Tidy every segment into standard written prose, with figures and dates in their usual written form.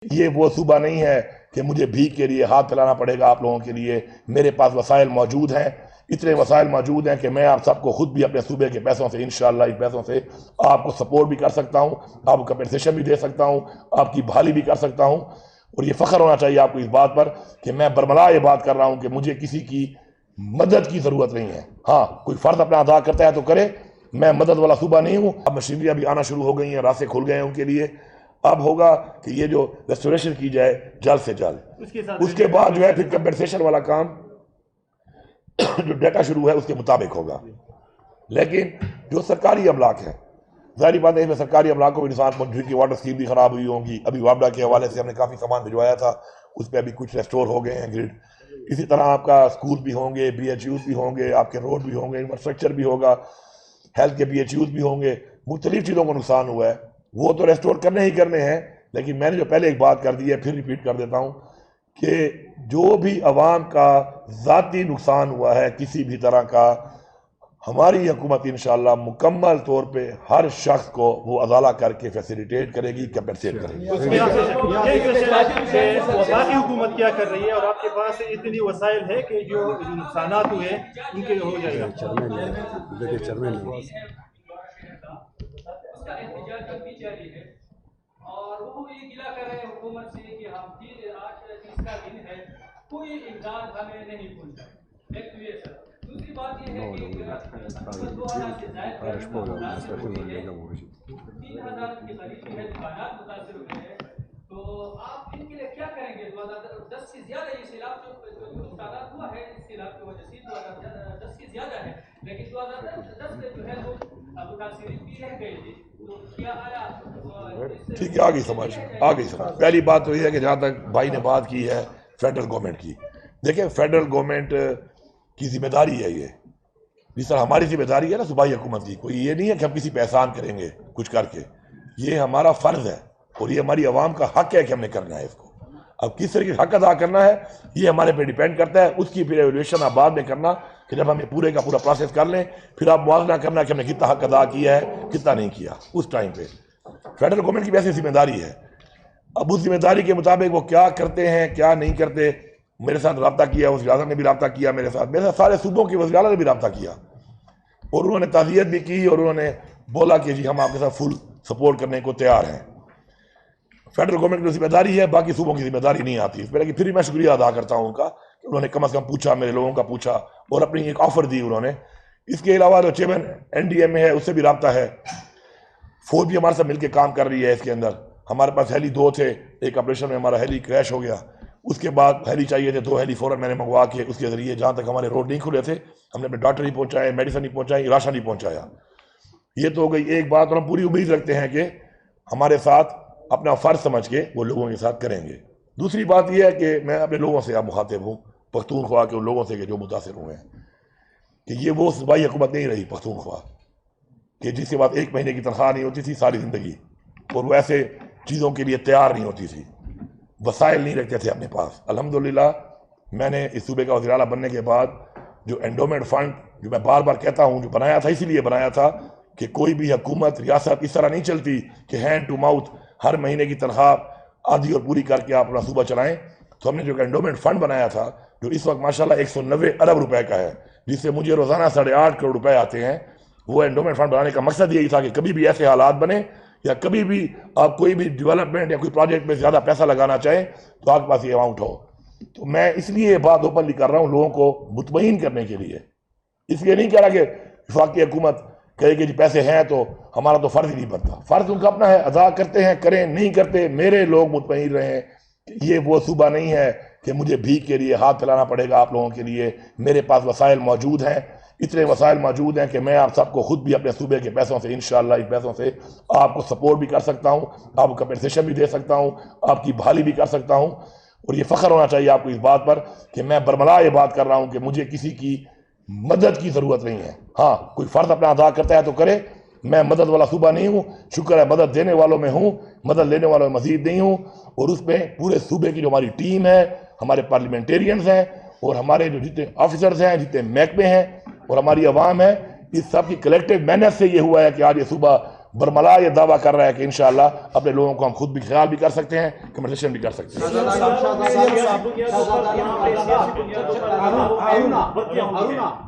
یہ وہ صوبہ نہیں ہے کہ مجھے بھیک کے لیے ہاتھ پھیلانا پڑے گا آپ لوگوں کے لیے. میرے پاس وسائل موجود ہیں، اتنے وسائل موجود ہیں کہ میں آپ سب کو خود بھی اپنے صوبے کے پیسوں سے انشاءاللہ ان پیسوں سے آپ کو سپورٹ بھی کر سکتا ہوں، آپ کو کمپنسیشن بھی دے سکتا ہوں، آپ کی بحالی بھی کر سکتا ہوں. اور یہ فخر ہونا چاہیے آپ کو اس بات پر کہ میں برملا یہ بات کر رہا ہوں کہ مجھے کسی کی مدد کی ضرورت نہیں ہے. ہاں کوئی فرض اپنا ادا کرتا ہے تو کرے، میں مدد والا صوبہ نہیں ہوں. اب مشینریاں بھی آنا شروع ہو گئی ہیں، راستے کھل گئے ہیں ان کے لیے. اب ہوگا کہ یہ جو ریسٹوریشن کی جائے جلد سے جلد، اس کے بعد جو ہے پھر کمپنسیشن والا کام جو ڈیٹا شروع ہے اس کے مطابق ہوگا. لیکن جو سرکاری املاک ہیں، ظاہری بات ہے اس میں سرکاری املاک کو بھی نقصان پہنچ، ڈرنکنگ واٹر اسکیم بھی خراب ہوئی ہوں گی. ابھی وابڈا کے حوالے سے ہم نے کافی سامان بھجوایا تھا، اس پہ ابھی کچھ ریسٹور ہو گئے ہیں گریڈ. اسی طرح آپ کا اسکول بھی ہوں گے، بی ایچ یوز بھی ہوں گے، آپ کے روڈ بھی ہوں گے، انفراسٹرکچر بھی ہوگا، ہیلتھ کے بی ایچ یوز بھی ہوں گے. مختلف چیزوں کو نقصان ہوا ہے، وہ تو ریسٹور کرنے ہی کرنے ہیں. لیکن میں نے جو پہلے ایک بات کر دی ہے پھر ریپیٹ کر دیتا ہوں کہ جو بھی عوام کا ذاتی نقصان ہوا ہے کسی بھی طرح کا، ہماری حکومت انشاءاللہ مکمل طور پہ ہر شخص کو وہ ازالہ کر کے فیسیلیٹیٹ کرے گی، کمپنسیٹ کرے گی. باقی حکومت کیا کر رہی ہے اور آپ کے پاس اتنی وسائل ہے کہ جو نقصانات ہوئے ان کے ہو جائے گا؟ اور وہ یہ گلا کر رہے ہیں حکومت سے کہ ہم آج اس کا دن ہے، کوئی امداد ہمیں نہیں پہنچا. ایک تو یہ سر. دوسری بات یہ ہے کہ 2000 سے زائد متاثر ہوئی ہے، 3000 کے قریب جو ہے دکانات متاثر ہوئے ہیں. تو آپ ان کے لیے کیا کریں گے؟ 2010 سے زیادہ یہ سیلاب جو نقصانات ہوا ہے اس سیلاب کی وجہ سے 2010 سے زیادہ ہے، لیکن 2010 میں جو ہے وہ متاثرین بھی رہ گئے تھے. تو کیا آیا ٹھیک ہے، آگئی سمجھ. پہلی بات تو یہ ہے کہ جہاں تک بھائی نے بات کی ہے فیڈرل گورنمنٹ کی، دیکھیں فیڈرل گورنمنٹ کی ذمہ داری ہے یہ، جس طرح ہماری ذمہ داری ہے نا صوبائی حکومت کی. کوئی یہ نہیں ہے کہ ہم کسی پہ احسان کریں گے کچھ کر کے، یہ ہمارا فرض ہے اور یہ ہماری عوام کا حق ہے کہ ہم نے کرنا ہے اس کو. اب کس طرح کی حق ادا کرنا ہے یہ ہمارے پہ ڈیپینڈ کرتا ہے. اس کی پھر ایویلیویشن آپ بعد میں کرنا کہ جب ہم یہ پورے کا پورا پروسیس کر لیں پھر آپ موازنہ کرنا کہ ہم نے کتنا حق ادا کیا ہے کتنا نہیں کیا. اس ٹائم پہ فیڈرل گورنمنٹ کی ویسے ذمہ داری ہے. اب اس ذمہ داری کے مطابق وہ کیا کرتے ہیں کیا نہیں کرتے. میرے ساتھ رابطہ کیا، وزیر اعظم نے بھی رابطہ کیا میرے ساتھ سارے صوبوں کے وزیر اعلیٰ نے بھی رابطہ کیا اور انہوں نے تعزیت بھی کی اور انہوں نے بولا کہ جی ہم آپ کے ساتھ فل سپورٹ کرنے کو تیار ہیں. فیڈرل گورنمنٹ کی ذمہ داری ہے، باقی صوبوں کی ذمہ داری نہیں آتی. اس پہ پھر میں شکریہ ادا کرتا ہوں ان کا کہ انہوں نے کم از کم پوچھا، میرے لوگوں کا پوچھا اور اپنی ایک آفر دی انہوں نے. اس کے علاوہ جو چیئرمین این ڈی ایم میں ہے اس سے بھی رابطہ ہے. فوج بھی ہمارے ساتھ مل کے کام کر رہی ہے. اس کے اندر ہمارے پاس ہیلی 2 تھے، ایک آپریشن میں ہمارا ہیلی کریش ہو گیا، اس کے بعد ہیلی چاہیے تھے 2 ہیلی فوراً میں نے منگوا کے اس کے ذریعے جہاں تک ہمارے روڈ نہیں کھلے تھے ہم نے اپنے ڈاکٹر نہیں پہنچائے، میڈیسن نہیں پہنچائی، راشن نہیں پہنچایا. یہ تو ہو گئی ایک بات اور ہم پوری امید رکھتے ہیں کہ ہمارے ساتھ اپنا فرض سمجھ کے وہ لوگوں کے ساتھ کریں گے. دوسری بات یہ ہے کہ میں اپنے لوگوں سے اب مخاطب ہوں، پختونخوا کے ان لوگوں سے کہ جو متاثر ہوئے ہیں، کہ یہ وہ صوبائی حکومت نہیں رہی پختونخوا کہ جس کے بعد 1 مہینے کی تنخواہ نہیں ہوتی تھی ساری زندگی اور وہ ایسے چیزوں کے لیے تیار نہیں ہوتی تھی، وسائل نہیں رکھتے تھے اپنے پاس. الحمدللہ میں نے اس صوبے کا وزیر اعلیٰ بننے کے بعد جو انڈومنٹ فنڈ جو میں بار بار کہتا ہوں جو بنایا تھا، اسی لیے بنایا تھا کہ کوئی بھی حکومت ریاست اس طرح نہیں چلتی کہ ہینڈ ٹو ماؤتھ ہر مہینے کی تنخواہ آدھی اور پوری کر کے آپ اپنا صوبہ چلائیں. تو ہم نے جو انڈومنٹ فنڈ بنایا تھا جو اس وقت ماشاءاللہ 190 ارب روپے کا ہے، جس سے مجھے روزانہ 8.5 کروڑ روپے آتے ہیں. وہ انڈومنٹ فنڈ بنانے کا مقصد یہی تھا کہ کبھی بھی ایسے حالات بنے یا کبھی بھی آپ کوئی بھی ڈیولپمنٹ یا کوئی پروجیکٹ میں زیادہ پیسہ لگانا چاہیں تو آپ کے پاس یہ اماؤنٹ ہو. تو میں اس لیے یہ بات اوپنلی کر رہا ہوں لوگوں کو مطمئن کرنے کے لیے، اس لیے نہیں کہہ رہا کہ وفاقی حکومت کہے کہ جی پیسے ہیں تو ہمارا تو فرض ہی نہیں بنتا. فرض ان کا اپنا ہے، ادا کرتے ہیں کریں، نہیں کرتے میرے لوگ مطمئن رہیں کہ یہ وہ صوبہ نہیں ہے کہ مجھے بھیک کے لیے ہاتھ پھیلانا پڑے گا آپ لوگوں کے لیے. میرے پاس وسائل موجود ہیں، اتنے وسائل موجود ہیں کہ میں آپ سب کو خود بھی اپنے صوبے کے پیسوں سے انشاءاللہ ان پیسوں سے آپ کو سپورٹ بھی کر سکتا ہوں، آپ کو کمپنسیشن بھی دے سکتا ہوں، آپ کی بحالی بھی کر سکتا ہوں. اور یہ فخر ہونا چاہیے آپ کو اس بات پر کہ میں برملا یہ بات کر رہا ہوں کہ مجھے کسی کی مدد کی ضرورت نہیں ہے. ہاں کوئی فرض اپنا ادا کرتا ہے تو کرے، میں مدد والا صوبہ نہیں ہوں. شکر ہے مدد دینے والوں میں ہوں، مدد لینے والوں میں مزید نہیں ہوں. اور اس میں پورے صوبے کی جو ہماری ٹیم ہے، ہمارے پارلیمنٹیرینز ہیں اور ہمارے جو جتنے آفیسرز ہیں، جتنے محکمے ہیں اور ہماری عوام ہے، اس سب کی کلیکٹیو محنت سے یہ ہوا ہے کہ آج یہ صوبہ برملا یہ دعویٰ کر رہا ہے کہ انشاءاللہ اپنے لوگوں کو ہم خود بھی خیال بھی کر سکتے ہیں، کمیونیکیشن بھی کر سکتے ہیں.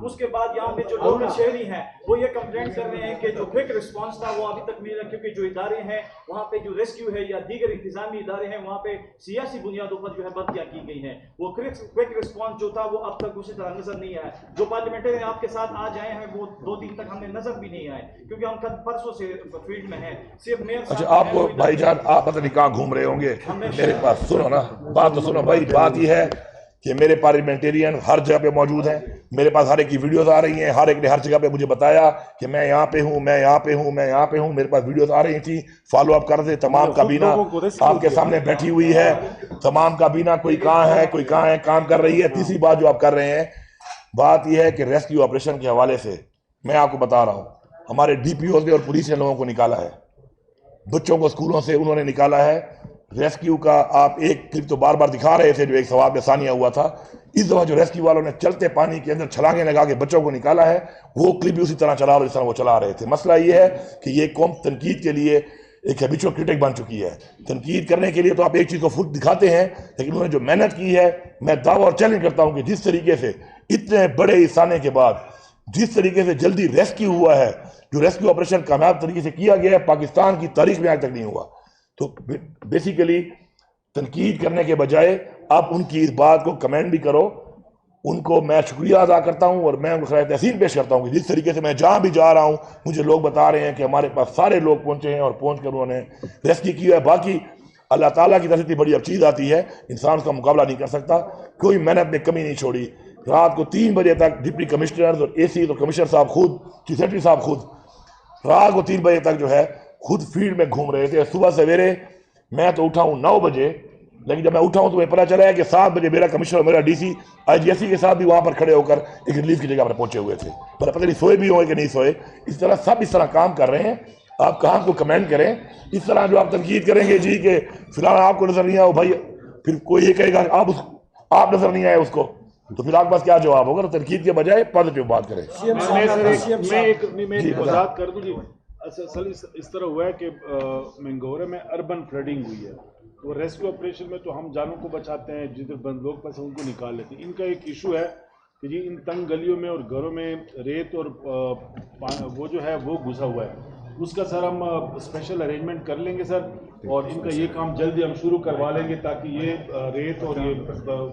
اس کے بعد یہاں پہ جو لوکل شہری ہیں وہ یہ کمپلینٹ کر رہے ہیں کہ جو کوئک رسپانس تھا وہ ابھی تک مل رہا ہے، کیونکہ جو ادارے ہیں وہاں پہ جو ریسکیو ہے یا دیگر انتظامی ادارے ہیں وہاں پہ سیاسی بنیادوں پر جو ہے بدیاں کی گئی ہیں. وہ کوئک رسپانس جو تھا وہ اب تک اسی طرح نظر نہیں آیا. جو پارلیمنٹری آپ کے ساتھ آج آئے ہیں وہ 2 دن تک ہمیں نظر بھی نہیں آئے، کیونکہ ہم کل پرسوں سے فیلڈ میں ہیں. صرف میئر اچھا آپ کو بھائی جان آپ پتہ نہیں کہاں گھوم رہے ہوں گے، میرے پاس سنو نا بات تو سنو بھائی. بات یہ ہے کہ میرے پارلیمنٹیرین ہر جگہ پہ موجود ہیں، میرے پاس ہر ایک کی ویڈیوز آ رہی ہیں، ہر ایک نے ہر جگہ پہ مجھے بتایا کہ میں یہاں پہ ہوں، میں یہاں پہ ہوں، میں یہاں پہ ہوں. میرے پاس ویڈیوز آ رہی تھیں، فالو اپ کر رہے. تمام کابینہ آپ کے سامنے بیٹھی ہوئی ہے، تمام کابینہ کوئی کہاں ہے کوئی کہاں ہے کام کر رہی ہے. تیسری بات جو آپ کر رہے ہیں، بات یہ ہے کہ ریسکیو آپریشن کے حوالے سے میں آپ کو بتا رہا ہوں، ہمارے ڈی پی اوز نے اور پولیس نے لوگوں کو نکالا ہے، بچوں کو اسکولوں سے انہوں نے نکالا ہے. ریسکیو کا آپ ایک کلپ تو بار بار دکھا رہے تھے جو ایک ثواب میں ثانیہ ہوا تھا. اس دفعہ جو ریسکیو والوں نے چلتے پانی کے اندر چھلانگیں لگا کے بچوں کو نکالا ہے، وہ کلپ بھی اسی طرح چلا رہے جس طرح وہ چلا رہے تھے. مسئلہ یہ ہے کہ یہ قوم تنقید کے لیے ایک ہیبیچول کرٹک بن چکی ہے. تنقید کرنے کے لیے تو آپ ایک چیز کو خود دکھاتے ہیں، لیکن انہوں نے جو محنت کی ہے، میں دعویٰ اور چیلنج کرتا ہوں کہ جس طریقے سے اتنے بڑے رسانے کے بعد جس طریقے سے جلدی ریسکیو ہوا ہے، جو ریسکیو آپریشن کامیاب طریقے سے کیا گیا ہے، پاکستان کی تاریخ میں آج تک نہیں ہوا. تو بیسیکلی تنقید کرنے کے بجائے آپ ان کی اس بات کو کمنٹ بھی کرو. ان کو میں شکریہ ادا کرتا ہوں اور میں ان کو خراج تحسین پیش کرتا ہوں کہ جس طریقے سے میں جہاں بھی جا رہا ہوں مجھے لوگ بتا رہے ہیں کہ ہمارے پاس سارے لوگ پہنچے ہیں اور پہنچ کر انہوں نے ریسکیو کیا ہے. باقی اللہ تعالیٰ کی طرف سے اتنی بڑی اب چیز آتی ہے، انسان اس کا مقابلہ نہیں کر سکتا. کوئی محنت میں کمی نہیں چھوڑی. رات کو 3 بجے تک ڈپٹی کمشنرز اور اے سی اور کمشنر صاحب خود، چیف سیکرٹری صاحب خود رات کو 3 بجے تک جو ہے خود فیلڈ میں گھوم رہے تھے. صبح سویرے میں تو اٹھا ہوں 9 بجے، لیکن جب میں اٹھا ہوں تو مجھے پتا چلا ہے کہ 7 بجے میرا کمشنر اور میرا ڈی سی IGSC کے ساتھ بھی وہاں پر کھڑے ہو کر ایک ریلیف کی جگہ پر پہنچے ہوئے تھے. پر پتہ نہیں سوئے بھی ہوئے کہ نہیں سوئے. اس طرح سب اس طرح کام کر رہے ہیں. آپ کہاں کو کمنٹ کریں، اس طرح جو آپ تنقید کریں گے جی کہ فلاں آپ کو نظر نہیں آیا بھائی، پھر کوئی یہ کہے گا آپ نظر نہیں آئے اس کو، تو پھر آپ کے پاس کیا جواب ہوگا؟ تنقید کے بجائے پازیٹیو بات کریں. میں ایک وضاحت کر دوں جی. اصل اس طرح ہوا ہے کہ منگورے میں اربن فلڈنگ ہوئی ہے. وہ ریسکیو آپریشن میں تو ہم جانوں کو بچاتے ہیں، جدھر بند لوگ پس ان کو نکال لیتے ہیں. ان کا ایک ایشو ہے کہ جی ان تنگ گلیوں میں اور گھروں میں ریت اور وہ جو ہے وہ گھسا ہوا ہے. اس کا سر ہم اسپیشل ارینجمنٹ کر لیں گے سر، اور ان کا یہ کام جلدی ہم شروع کروا لیں گے تاکہ یہ ریت اور یہ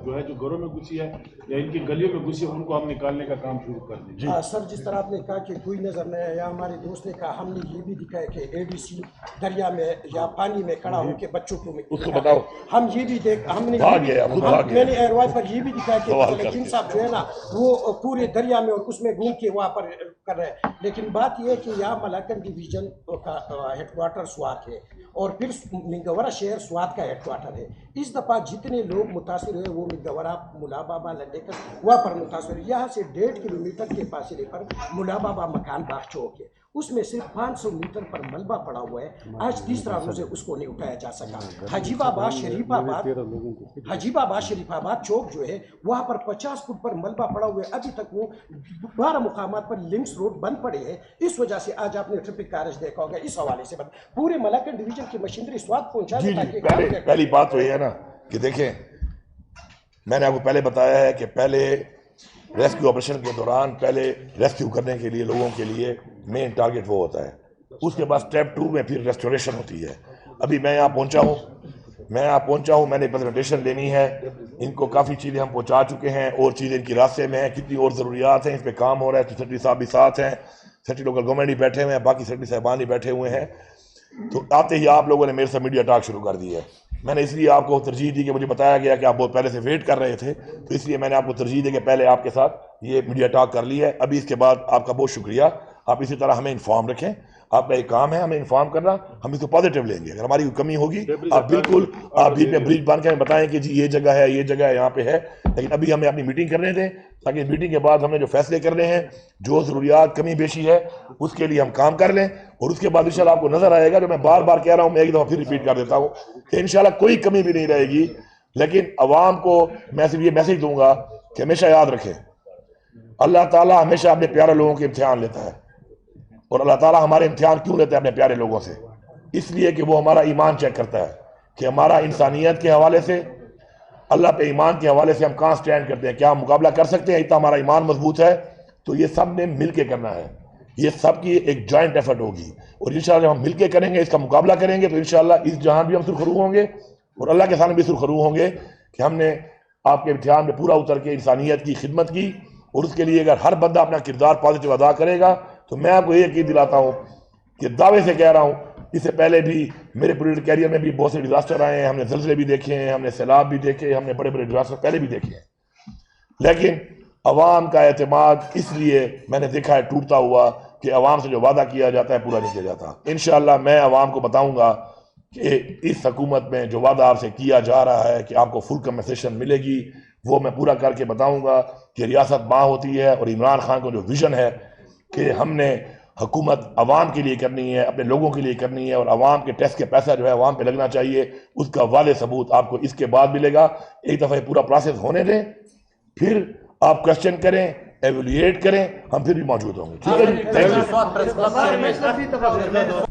جو ہے جو گھروں میں گھسی ہے یا ان کی گلیوں میں گھسی ہے ان کو ہم نکالنے کا کام شروع کر دیں گے. سر جس طرح آپ نے کہا کہ کوئی نظر نہیں آیا، ہمارے دوست نے کہا ہم نے یہ بھی دکھایا کہ ADC دریا میں یا پانی میں کھڑا ہو کے بچوں کو اس کو بتاؤ. ہم یہ بھی ہم نے میں نے ایئر وائز پر یہ بھی دکھایا کہ لیکن صاحب جو ہے نا وہ پورے دریا میں اور اس میں گھوم کے وہاں پر کر رہے ہیں. لیکن بات یہ ہے کہ یہاں ملاکن ڈویژن کا ہیڈ کوارٹر سوات ہے اور پھر منگورہ شہر سوات کا ہیڈ کوارٹر ہے. اس دفعہ جتنے لوگ متاثر ہوئے وہ منگورہ، ملا بابا، لنڈے کر وہاں پر متاثر ہوئے. یہاں سے 1.5 کلومیٹر کے فاصلے پر ملا بابا مکان باغ چوک ہے، اس میں صرف 500 میٹر پر ملبہ پڑا ہوا ہے. آج تیسرا روز ہے اس کو نہیں اٹھایا جا سکا. حجیب آباد شریف آباد چوک جو ہے وہاں پر 50 فٹ پر ملبہ پڑا ہوا ہے. ابھی تک وہ 12 مقامات پر لنکس روڈ بند پڑے ہیں. اس وجہ سے آج آپ نے ٹریفک کارج دیکھا ہوگا. اس حوالے سے پورے ملاکن ڈویژن کی مشینری سوات پہنچا دیں. پہلی بات تو یہ ہے نا کہ دیکھیں میں نے آپ کو پہلے بتایا ہے کہ پہلے ریسکیو آپریشن کے دوران پہلے ریسکیو کرنے کے لیے لوگوں کے لیے مین ٹارگٹ وہ ہوتا ہے، اس کے بعد اسٹیپ 2 میں پھر ریسٹوریشن ہوتی ہے. ابھی میں یہاں پہنچا ہوں میں نے پریزنٹیشن لینی ہے. ان کو کافی چیزیں ہم پہنچا چکے ہیں اور چیزیں ان کی راستے میں ہیں. کتنی اور ضروریات ہیں اس پہ کام ہو رہا ہے. سیکرٹری صاحب بھی ساتھ ہیں، سیکرٹری لوکل گورنمنٹ بھی بیٹھے ہوئے ہیں، باقی سیکرٹری صاحبان بھی بیٹھے ہوئے ہیں. تو آتے ہی آپ لوگوں نے میرے سے میڈیا ٹاک شروع کر دی ہے. میں نے اس لیے آپ کو ترجیح دی کہ مجھے بتایا گیا کہ آپ بہت پہلے سے ویٹ کر رہے تھے، تو اس لیے میں نے آپ کو ترجیح دی کہ پہلے آپ کے ساتھ یہ میڈیا ٹاک کر لی ہے. ابھی اس کے بعد آپ کا بہت شکریہ. آپ اسی طرح ہمیں انفارم رکھیں. آپ کا ایک کام ہے ہمیں انفارم کرنا، ہم اس کو پازیٹیو لیں گے. اگر ہماری کوئی کمی ہوگی آپ بالکل آپ بیچ میں بریج بن کے ہمیں بتائیں کہ جی یہ جگہ ہے، یہ جگہ ہے، یہاں پہ ہے. لیکن ابھی ہمیں اپنی میٹنگ کرنے دیں تاکہ میٹنگ کے بعد ہم نے جو فیصلے کرنے ہیں، جو ضروریات کمی بیشی ہے اس کے لیے ہم کام کر لیں. اور اس کے بعد انشاءاللہ آپ کو نظر آئے گا، جو میں بار بار کہہ رہا ہوں، میں ایک دفعہ پھر ریپیٹ کر دیتا ہوں کہ انشاءاللہ کوئی کمی بھی نہیں رہے گی. لیکن عوام کو میں صرف یہ میسج دوں گا کہ ہمیشہ یاد رکھیں اللہ تعالیٰ ہمیشہ اپنے پیارے لوگوں کے امتحان لیتا ہے. اور اللہ تعالیٰ ہمارے امتحان کیوں لیتے ہیں اپنے پیارے لوگوں سے؟ اس لیے کہ وہ ہمارا ایمان چیک کرتا ہے کہ ہمارا انسانیت کے حوالے سے، اللہ پہ ایمان کے حوالے سے ہم کہاں سٹینڈ کرتے ہیں، کیا ہم مقابلہ کر سکتے ہیں، اتنا ہمارا ایمان مضبوط ہے۔ تو یہ سب نے مل کے کرنا ہے، یہ سب کی ایک جوائنٹ ایفرٹ ہوگی، اور انشاءاللہ جب ہم مل کے کریں گے، اس کا مقابلہ کریں گے، تو انشاءاللہ اس جہان بھی ہم سرخرو ہوں گے اور اللہ کے سامنے بھی سرخرو ہوں گے کہ ہم نے آپ کے امتحان میں پورا اتر کے انسانیت کی خدمت کی۔ اور اس کے لیے اگر ہر بندہ اپنا کردار پازیٹیو ادا کرے گا تو میں آپ کو یہ یقین دلاتا ہوں کہ دعوے سے کہہ رہا ہوں، اس سے پہلے بھی میرے پولیٹیکل کیریئر میں بھی بہت سے ڈیزاسٹر آئے ہیں، ہم نے زلزلے بھی دیکھے ہیں، ہم نے سیلاب بھی دیکھے، ہم نے بڑے بڑے ڈیزاسٹر پہلے بھی دیکھے ہیں، لیکن عوام کا اعتماد اس لیے میں نے دیکھا ہے ٹوٹتا ہوا کہ عوام سے جو وعدہ کیا جاتا ہے پورا نہیں کیا جاتا۔ انشاءاللہ میں عوام کو بتاؤں گا کہ اس حکومت میں جو وعدہ آپ سے کیا جا رہا ہے کہ آپ کو فل کمپنسیشن ملے گی، وہ میں پورا کر کے بتاؤں گا کہ ریاست ماں ہوتی ہے، اور عمران خان کو جو ویژن ہے کہ ہم نے حکومت عوام کے لیے کرنی ہے، اپنے لوگوں کے لیے کرنی ہے، اور عوام کے ٹیکس کے پیسہ جو ہے عوام پہ لگنا چاہیے، اس کا واضح ثبوت آپ کو اس کے بعد ملے گا۔ ایک دفعہ پورا پروسیس ہونے دیں، پھر آپ کوشچن کریں، ایویلویٹ کریں، ہم پھر بھی موجود ہوں گے۔ ٹھیک ہے جی، تھینک یو۔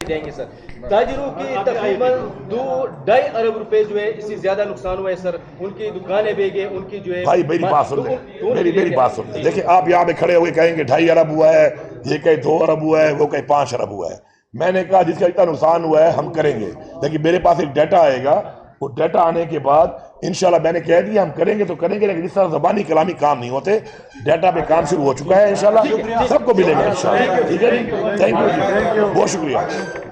دیں گے سر۔ تاجروں کی تقریباً 2.5 ارب روپے جو ہے اس سے زیادہ نقصان ہوا ہے سر، ان کی دکانیں بے گئے، ان کی جو ہے بھائی میری بات سن لیں، میری بات سن لیں۔ دیکھیں آپ یہاں پہ کھڑے ہوئے کہیں گے 2.5 ارب ہوا ہے، یہ کہیں 2 ارب ہوا ہے، وہ کہیں 5 ارب ہوا ہے۔ میں نے کہا جس کا اتنا نقصان ہوا ہے ہم کریں گے، لیکن میرے پاس ایک ڈیٹا آئے گا، وہ ڈیٹا آنے کے بعد انشاءاللہ میں نے کہہ دیا ہم کریں گے تو کریں گے، لیکن اس طرح زبانی کلامی کام نہیں ہوتے، ڈیٹا پہ کام شروع ہو چکا ہے، انشاءاللہ سب کو ملے گا انشاءاللہ۔ ٹھیک ہے جی، تھینک یو، بہت شکریہ۔